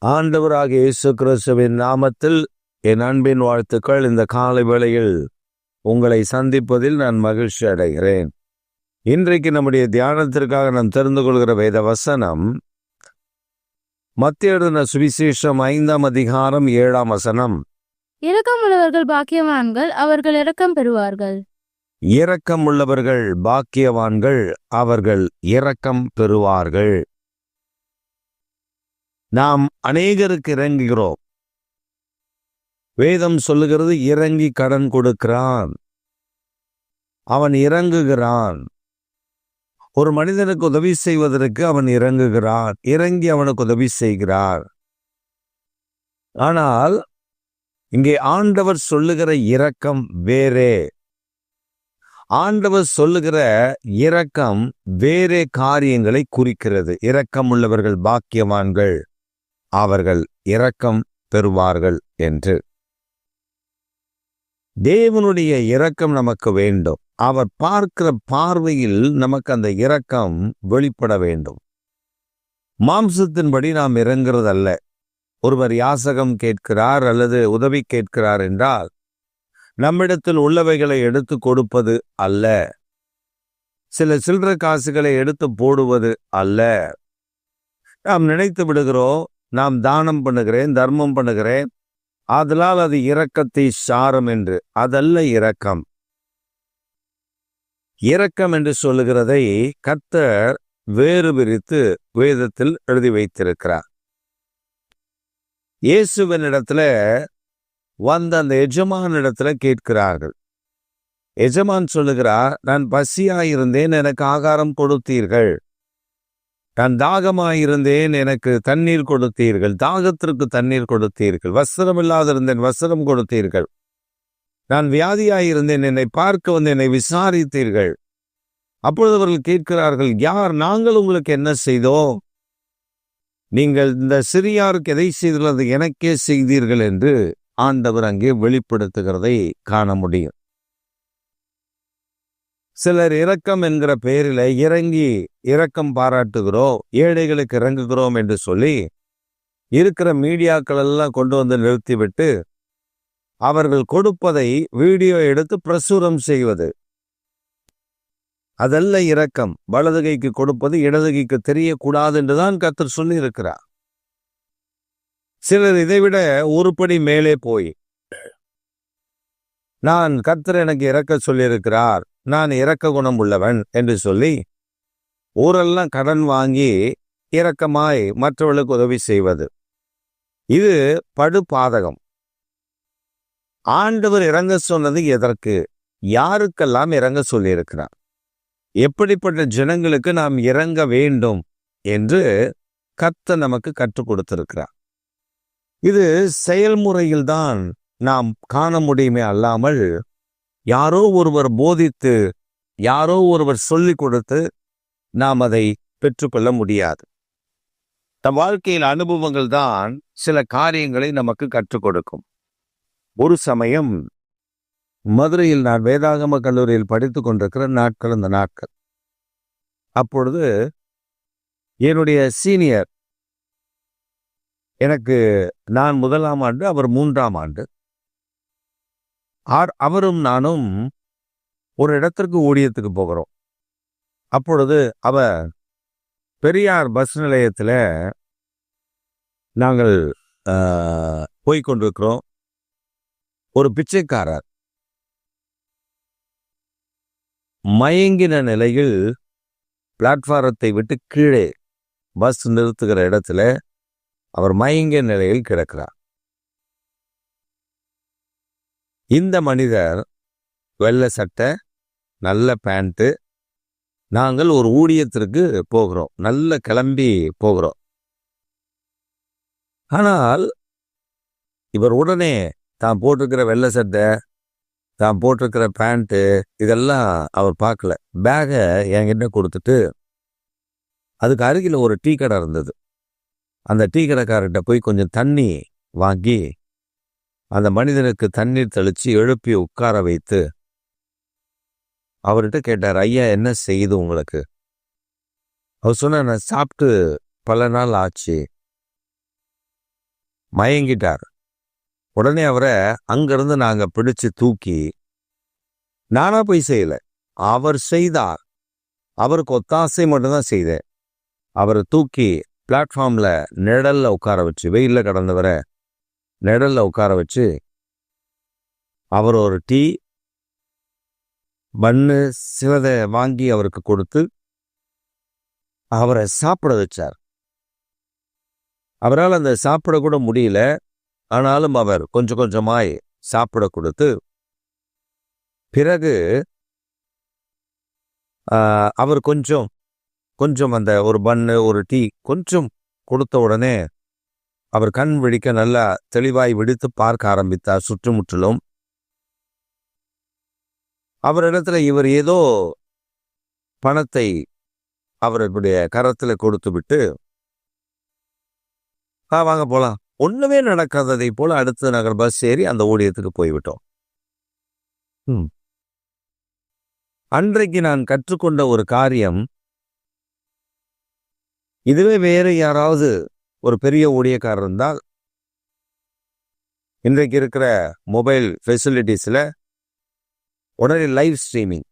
ஆண்டவராகிய இயேசு கிறிஸ்துவின் நாமத்தில் என் அன்பின் வாழ்த்துக்கள். இந்த காலை வேளையில் உங்களை சந்திப்பதில் நான் மகிழ்ச்சி அடைகிறேன். இன்றைக்கு நம்முடைய தியானத்திற்காக நாம் தெரிந்து கொள்கிற வேத வசனம் மத்தேயு எழுதின சுவிசேஷம் 5ஆம் அதிகாரம் 7ஆம் வசனம். இரக்கம் உள்ளவர்கள் பாக்கியவான்கள், அவர்கள் இரக்கம் பெறுவார்கள். இரக்கம் உள்ளவர்கள் பாக்கியவான்கள், அவர்கள் இரக்கம் பெறுவார்கள். நாம் அநேகருக்கு இறங்குகிறோம். வேதம் சொல்லுகிறது இறங்கி கடன் கொடுக்கிறான், அவன் இறங்குகிறான். ஒரு மனிதனுக்கு உதவி செய்வதற்கு அவன் இறங்குகிறான், இறங்கி அவனுக்கு உதவி செய்கிறார். ஆனால் இங்கே ஆண்டவர் சொல்லுகிற இரக்கம் வேறே. ஆண்டவர் சொல்லுகிற இரக்கம் வேறே காரியங்களை குறிக்கிறது. இரக்கம் உள்ளவர்கள் பாக்கியவான்கள், அவர்கள் இரக்கம் பெறுவார்கள் என்று. தேவனுடைய இரக்கம் நமக்கு வேண்டும். அவர் பார்க்கிற பார்வையில் நமக்கு அந்த இரக்கம் வெளிப்பட வேண்டும். மாம்சத்தின்படி நாம் இறங்குறதல்ல. ஒருவர் யாசகம் கேட்கிறார் அல்லது உதவி கேட்கிறார் என்றால் நம்மிடத்தில் உள்ளவைகளை எடுத்து கொடுப்பது அல்ல, சில சில்லறை காசுகளை எடுத்து போடுவது அல்ல. நாம் நினைத்து விடுகிறோம், நாம் தானம் பண்ணுகிறேன், தர்மம் பண்ணுகிறேன், அதனால் அது இரக்கத்தை சாரும் என்று. அதல்ல இரக்கம். இரக்கம் என்று சொல்லுகிறதை கர்த்தர் வேறு பிரித்து வேதத்தில் எழுதி வைத்திருக்கிறார். இயேசுவினிடத்துல வந்த அந்த எஜமானிடத்துல கேட்கிறார்கள். எஜமான் சொல்லுகிறார், நான் பசியாயிருந்தேன், எனக்கு ஆகாரம் கொடுத்தீர்கள். நான் தாகமாயிருந்தேன், எனக்கு தண்ணீர் கொடுத்தீர்கள், தாகத்திற்கு தண்ணீர் கொடுத்தீர்கள். வஸ்திரம் இல்லாதிருந்தேன், வஸ்திரம் கொடுத்தீர்கள். நான் வியாதியாயிருந்தேன், என்னை பார்க்க வந்து என்னை விசாரித்தீர்கள். அப்பொழுது அவர்கள் கேட்கிறார்கள், யார் நாங்கள் உங்களுக்கு என்ன செய்தோம்? நீங்கள் இந்த சிறியாருக்கு எதை செய்துள்ளது எனக்கே செய்தீர்கள் என்று ஆண்டவர் அங்கே வெளிப்படுத்துகிறதை காண முடியும். சிலர் இரக்கம் என்கிற பெயரில் இறங்கி இரக்கம் பாராட்டுகிறோம், ஏழைகளுக்கு இறங்குகிறோம் என்று சொல்லி இருக்கிற மீடியாக்கள் எல்லாம் கொண்டு வந்து நிறுத்திவிட்டு அவர்கள் கொடுப்பதை வீடியோ எடுத்து பிரசுரம் செய்வது. அதல்ல இரக்கம். வலது கைக்கு கொடுப்பது இடது கைக்கு தெரியக்கூடாது என்றுதான் கர்த்தர் சொல்லி இருக்கிறார். சிலர் இதைவிட ஒருபடி மேலே போய், நான் கர்த்தர் எனக்கு இரக்க சொல்லியிருக்கிறார், நான் இரக்க குணம் உள்ளவன் என்று சொல்லி ஊரெல்லாம் கடன் வாங்கி இரக்கமாய் மற்றவர்களுக்கு உதவி செய்வது. இது படு பாதகம். ஆண்டவர் இறங்க சொன்னது எதற்கு? யாருக்கெல்லாம் இறங்க சொல்லியிருக்கிறார், எப்படிப்பட்ட ஜனங்களுக்கு நாம் இறங்க வேண்டும் என்று கர்த்தர் நமக்கு கற்றுக் கொடுத்திருக்கிறார். இது செயல்முறையில் தான் நாம் காண முடியுமே அல்லாமல் யாரோ ஒருவர் போதித்து, யாரோ ஒருவர் சொல்லிக் கொடுத்து நாம் அதை பெற்றுக்கொள்ள முடியாது. நம் வாழ்க்கையில் அனுபவங்கள் தான் சில காரியங்களை நமக்கு கற்றுக் கொடுக்கும். ஒரு சமயம் மதுரையில் நான் வேதாகம கல்லூரியில் படித்து கொண்டிருக்கிற நாட்கள், அந்த நாட்கள். அப்பொழுது என்னுடைய சீனியர், எனக்கு நான் 1ஆம் ஆண்டு, அவர் 3ஆம் ஆண்டு, அவரும் நானும் ஒரு இடத்திற்கு ஊழியத்துக்கு போகிறோம். அப்பொழுது அவர் பெரியார் பஸ் நிலையத்தில் நாங்கள் போய்கொண்டிருக்கிறோம். ஒரு பிச்சைக்காரர் மயங்கின நிலையில் பிளாட்பாரத்தை விட்டு கீழே பஸ் நிறுத்துகிற இடத்துல அவர் மயங்கிய நிலையில் கிடக்கிறார். இந்த மனிதர் வெள்ளை சட்டை, நல்ல பேண்ட்டு. நாங்கள் ஒரு ஊழியத்திற்கு போகிறோம், நல்ல கிளம்பி போகிறோம். ஆனால் இவர் உடனே தான் போட்டிருக்கிற வெள்ளை சட்டை, தான் போட்டிருக்கிற பேண்ட்டு இதெல்லாம் அவர் பார்க்கல. பேகை என்கிட்ட கொடுத்துட்டு அதுக்கு அருகில் ஒரு டீ கடை இருந்தது. அந்த டீ கடைக்காரர்கிட்ட போய் கொஞ்சம் தண்ணி வாங்கி அந்த மனிதனுக்கு தண்ணீர் தெளித்து எழுப்பி உட்கார வைத்து அவர்கிட்ட கேட்டார், ஐயா என்ன செய்யுது உங்களுக்கு? அவர் சொன்னார், நான் சாப்பிட்டு பல நாள் ஆச்சு, மயங்கிட்டார். உடனே அவரை அங்கிருந்து நாங்க பிடிச்சு தூக்கி, நானா போய் செய்யல, அவர் செய்தார். அவருக்கு ஒத்தாசை மட்டும்தான் செய்தேன். அவரை தூக்கி பிளாட்ஃபார்ம்ல நிழல்ல உட்கார வச்சு, வெயில்ல கடந்தவரை நிழல்ல உட்கார வச்சு, அவர் ஒரு டீ பன்னு சிலதை வாங்கி அவருக்கு கொடுத்து அவரை சாப்பிட வச்சார். அவரால் அந்த சாப்பிட கூட முடியல. ஆனாலும் அவர் கொஞ்சம் கொஞ்சமாய் சாப்பிட கொடுத்து, பிறகு அவர் கொஞ்சம் கொஞ்சம் அந்த ஒரு பன்னு ஒரு டீ கொஞ்சம் கொடுத்த உடனே அவர் கண் விழிக்க நல்லா தெளிவாய் விழித்து பார்க்க ஆரம்பித்தார் சுற்றுமுற்றிலும். அவரிடத்துல இவர் ஏதோ பணத்தை அவருடைய கரத்துல கொடுத்து விட்டு, வாங்க போலாம், ஒண்ணுமே நடக்காததை போல அடுத்த நகர் பஸ் ஏறி அந்த ஊழியத்துக்கு போய்விட்டோம். அன்றைக்கு நான் கற்றுக்கொண்ட ஒரு காரியம், இதுவே வேறு யாராவது ஒரு பெரிய ஊழியக்காரர் இருந்தால், இன்றைக்கு இருக்கிற மொபைல் ஃபெசிலிட்டிஸ்ல உடனே லைவ் ஸ்ட்ரீமிங்,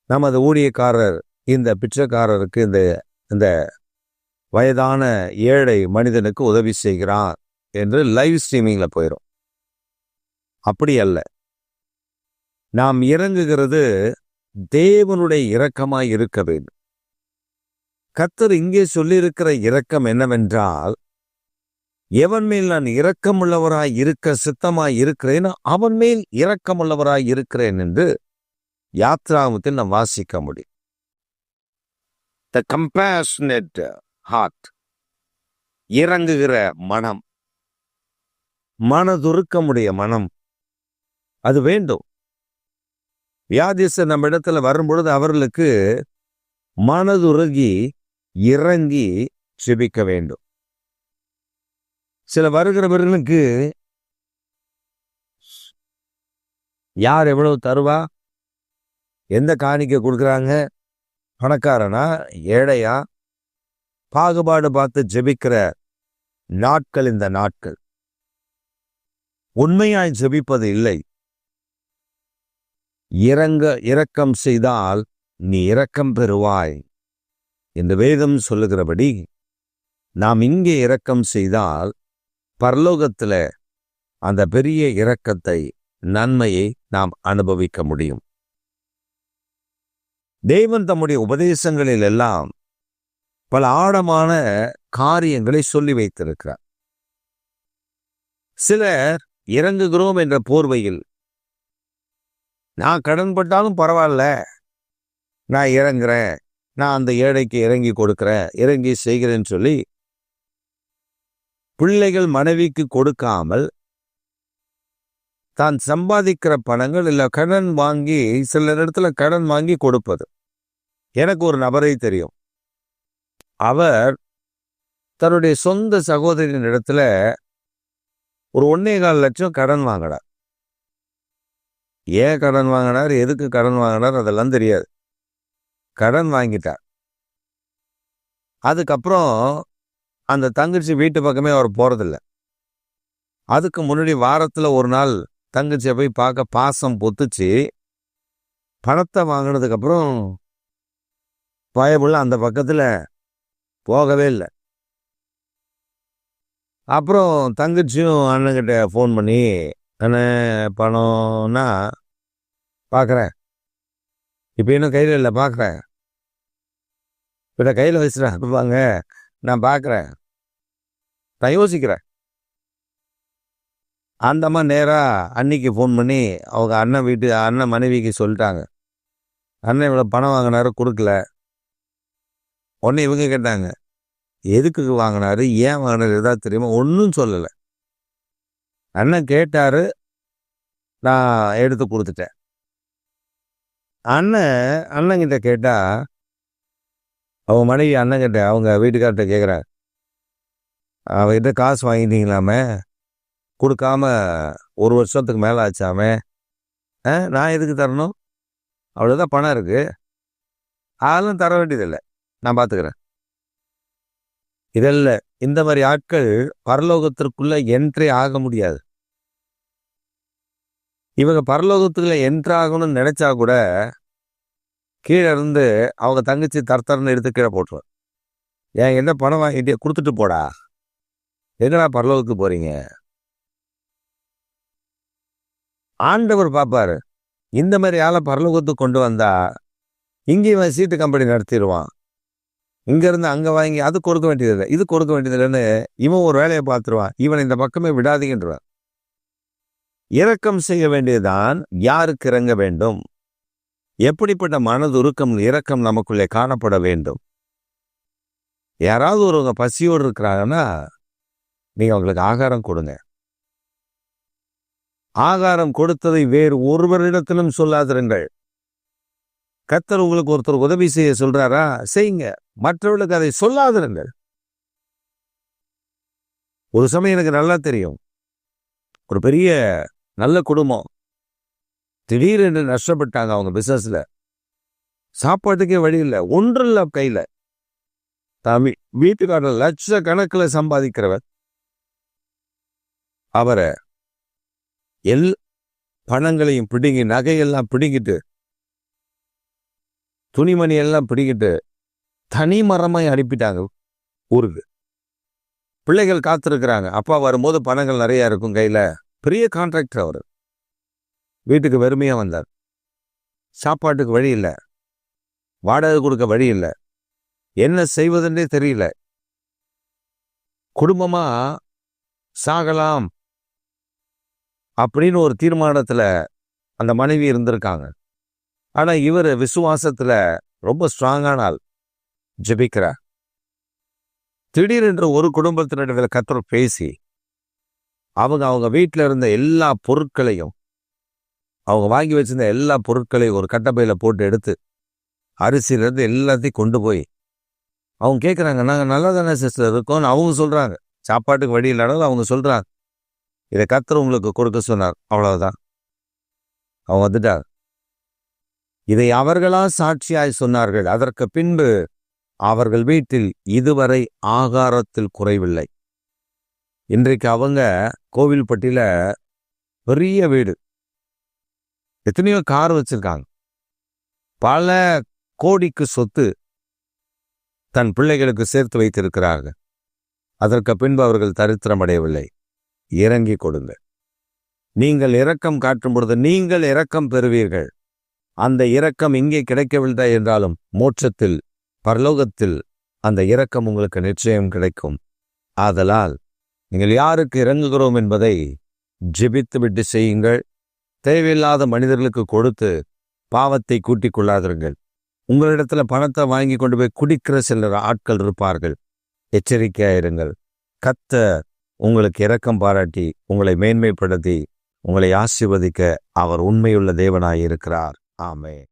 நமது ஊழியக்காரர் இந்த பிச்சைக்காரருக்கு இந்த வயதான ஏழை மனிதனுக்கு உதவி செய்கிறார் என்று லைவ் ஸ்ட்ரீமிங்ல போயிடும். அப்படி அல்ல. நாம் இறங்குகிறது தேவனுடைய இரக்கமாய் இருக்க வேண்டும். கர்த்தர் இங்கே சொல்லியிருக்கிற இரக்கம் என்னவென்றால், எவன் மேல் நான் இரக்கமுள்ளவராய் இருக்க சித்தமாய் இருக்கிறேன் அவன் மேல் இரக்கமுள்ளவராய் இருக்கிறேன் என்று யாத்ராகமத்தில் நாம் வாசிக்க முடியும். The compassionate heart, இறங்குகிற மனம், மனதுருக்கமுடைய மனம், அது வேண்டும். வியாதிஸ்தர் நம்ம இடத்துல வரும்பொழுது அவர்களுக்கு மனதுருகி இறங்கி ஜெபிக்க வேண்டும். சில வருகிறவர்களுக்கு யார் எவ்வளவு தருவா, எந்த காணிக்கை கொடுக்குறாங்க, பணக்காரனா ஏழையா, பாகுபாடு பார்த்து ஜெபிக்கிற நாட்கள் இந்த நாட்கள். உண்மையாய் ஜெபிப்பது இல்லை. இரக்கம் செய்தால் நீ இரக்கம் பெறுவாய் என்று வேதம் சொல்லுகிறபடி, நாம் இங்கே இரக்கம் செய்தால் பரலோகத்தில் அந்த பெரிய இரக்கத்தை, நன்மையை நாம் அனுபவிக்க முடியும். தேவன் தம்முடைய உபதேசங்களில் எல்லாம் பல ஆழமான காரியங்களை சொல்லி வைத்திருக்கிறார். சிலர் இறங்குகிறோம் என்ற போர்வையில், நான் கடன்பட்டாலும் பரவாயில்ல, நான் இறங்குறேன், நான் அந்த ஏழைக்கு இறங்கி கொடுக்கிறேன், இறங்கி செய்கிறேன்னு சொல்லி பிள்ளைகள் மனைவிக்கு கொடுக்காமல் தான் சம்பாதிக்கிற பணங்கள் இல்லை கடன் வாங்கி, சில இடத்துல கடன் வாங்கி கொடுப்பது. எனக்கு ஒரு நபரை தெரியும். அவர் தன்னுடைய சொந்த சகோதரின் இடத்துல ஒரு 1.25 லட்சம் கடன் வாங்கினார். ஏன் கடன் வாங்கினார், எதுக்கு கடன் வாங்கினார் அதெல்லாம் தெரியாது. கடன் வாங்கிட்டார். அதுக்கப்புறம் அந்த தங்கச்சி வீட்டு பக்கமே அவர் போறதில்லை. அதுக்கு முன்னாடி வாரத்துல ஒரு நாள் தங்கச்சியை போய் பார்க்க பாசம் பொத்துச்சு. பணத்தை வாங்கினதுக்கு அப்புறம் பயமுள்ள அந்த பக்கத்துல போகவே இல்லை. அப்புறம் தங்கச்சியும் அண்ணன்கிட்ட ஃபோன் பண்ணி, அண்ணன் பணம்னா பார்க்குறேன், இப்போ இன்னும் கையில் இல்லை, பார்க்குறேன், இப்போ கையில் வச்சுறேன், வாங்க நான் பார்க்குறேன், நான் யோசிக்கிறேன். அந்த அம்மா நேராக அன்னிக்கு ஃபோன் பண்ணி அவங்க அண்ணன் மனைவிக்கு சொல்லிட்டாங்க, அண்ணன் இவ்வளோ பணம் வாங்கினாரு கொடுக்கல. உடனே இவங்க கேட்டாங்க, எதுக்கு வாங்கினாரு, ஏன் வாங்கினாரு, எதாவது தெரியுமா? ஒன்றும் சொல்லலை. அண்ணன் கேட்டாரு, நான் எடுத்து கொடுத்துட்டேன். அண்ணங்கிட்ட கேட்டா, அவங்க மனைவி அண்ணங்கிட்ட, அவங்க வீட்டுக்கார்ட்ட கேட்குறாரு, அவகிட்ட காசு வாங்கிட்டீங்களாமே, கொடுக்காம 1 வருஷத்துக்கு மேலே ஆச்சாமே, நான் எதுக்கு தரணும், அவ்வளோதான் பணம் இருக்கு, அதெல்லாம் தர வேண்டியதில்லை, நான் பார்த்துக்கிறேன். இதல்ல, இந்த மாதிரி ஆட்கள் பரலோகத்திற்குள்ள என்ட்ரே ஆக முடியாது. இவங்க பரலோகத்துக்குள்ள என்ட்ரு ஆகணும்னு நினைச்சா கூட கீழே இருந்து அவங்க தங்கச்சி தர்த்தர்னு எடுத்து கீழே போட்டுருவார். ஏன் என்ன பணம் வாங்கிட்டு கொடுத்துட்டு போடா, எங்கடா பரலோகத்துக்கு போறீங்க? ஆண்டவர் பார்ப்பாரு, இந்த மாதிரி ஆளை பரலோகத்துக்கு கொண்டு வந்தா இங்கேயும் சீட்டு கம்பெனி நடத்திடுவான், இங்க இருந்து அங்க வாங்கி அது கொடுக்க வேண்டியதில்லை, இது கொடுக்க வேண்டியதில்லைன்னு இவன் ஒரு வேலையை பார்த்துருவான். இவன் இந்த பக்கமே விடாதீங்கன்றான். இரக்கம் செய்ய வேண்டியதுதான் யாருக்கு இறங்க வேண்டும். எப்படிப்பட்ட மனதுருக்கம் இரக்கம் நமக்குள்ளே காணப்பட வேண்டும். யாராவது ஒருவங்க பசியோடு இருக்கிறாங்கன்னா நீங்க அவங்களுக்கு ஆகாரம் கொடுங்க. ஆகாரம் கொடுத்ததை வேறு ஒருவரிடத்திலும் சொல்லாதிருங்கள். கர்த்தர் உங்களுக்கு ஒருத்தர் உதவி செய்ய சொல்றாரா, செய்யுங்க. மற்றவர்களுக்கு அதை சொல்லாதிருங்கள். ஒரு சமயம் எனக்கு நல்லா தெரியும், ஒரு பெரிய நல்ல குடும்பம் திடீரென்று நஷ்டப்பட்டாங்க. அவங்க பிசினஸ்ல சாப்பாட்டுக்கே வழி இல்லை, ஒன்றும் இல்லை கையில. வீட்டுக்காரர் லட்சக்கணக்கில் சம்பாதிக்கிறவர். அவரை பணங்களையும் பிடுங்கி, நகையெல்லாம் பிடுங்கிட்டு, துணிமணி எல்லாம் பிடிக்கிட்டு தனி மரமாய் அனுப்பிட்டாங்க ஊருக்கு. பிள்ளைகள் காத்திருக்கிறாங்க. அப்பா வரும்போது பணங்கள் நிறைய இருக்கும் கையில. பெரிய கான்ட்ராக்டர் அவர். வீட்டுக்கு வெறுமையா வந்தார். சாப்பாட்டுக்கு வழி இல்லை, வாடகை கொடுக்க வழி இல்லை, என்ன செய்வதுன்னே தெரியல. குடும்பமா சாகலாம் அப்படின்னு ஒரு தீர்மானத்துல அந்த மனைவி இருந்திருக்காங்க. ஆனா இவர் விசுவாசத்துல ரொம்ப ஸ்ட்ராங்கான ஆள், ஜெபிக்கிறார். திடீரென்று ஒரு குடும்பத்தினரிடத்தில் கர்த்தர் பேசி அவங்க வீட்டில் இருந்த எல்லா பொருட்களையும், அவங்க வாங்கி வச்சிருந்த எல்லா பொருட்களையும் ஒரு கட்டப்பையில போட்டு எடுத்து, அரிசியிலேருந்து எல்லாத்தையும் கொண்டு போய் அவங்க கேட்குறாங்க, நாங்கள் நல்லா தானே சிஸ்டர் இருக்கோம்னு அவங்க சொல்றாங்க. சாப்பாட்டுக்கு வழி இல்லாத அவங்க சொல்றாங்க, இதை கர்த்தர் உங்களுக்கு கொடுக்க சொன்னார், அவ்வளவுதான். அவங்க வந்துட்டார். இதை அவர்களா சாட்சியாய் சொன்னார்கள். அதற்கு பின்பு அவர்கள் வீட்டில் இதுவரை ஆகாரத்தில் குறைவில்லை. இன்றைக்கு அவங்க கோவில்பட்டியில பெரிய வீடு, எத்தனையோ கார் வச்சிருக்காங்க, பல கோடிக்கு சொத்து தன் பிள்ளைகளுக்கு சேர்த்து வைத்திருக்கிறார்கள். அதற்கு பின்பு அவர்கள் தரித்திரம் அடையவில்லை. இறங்கி கொடுங்க. நீங்கள் இரக்கம் காட்டும் பொழுது நீங்கள் இரக்கம் பெறுவீர்கள். அந்த இரக்கம் இங்கே கிடைக்கவில்லை என்றாலும் மோட்சத்தில், பரலோகத்தில் அந்த இரக்கம் உங்களுக்கு நிச்சயம் கிடைக்கும். ஆதலால் நீங்கள் யாருக்கு இறங்குகிறோம் என்பதை ஜெபித்து விட்டு செய்யுங்கள். தேவையில்லாத மனிதர்களுக்கு கொடுத்து பாவத்தை கூட்டிக் கொள்ளாதிருங்கள். உங்களிடத்துல பணத்தை வாங்கி கொண்டு போய் குடிக்கிற சிலர் ஆட்கள் இருப்பார்கள். எச்சரிக்கையாயிருங்கள். கர்த்தர் உங்களுக்கு இரக்கம் பாராட்டி உங்களை மேன்மைப்படுத்தி உங்களை ஆசீர்வதிக்க அவர் உண்மையுள்ள தேவனாய் இருக்கிறார். ஆமென்.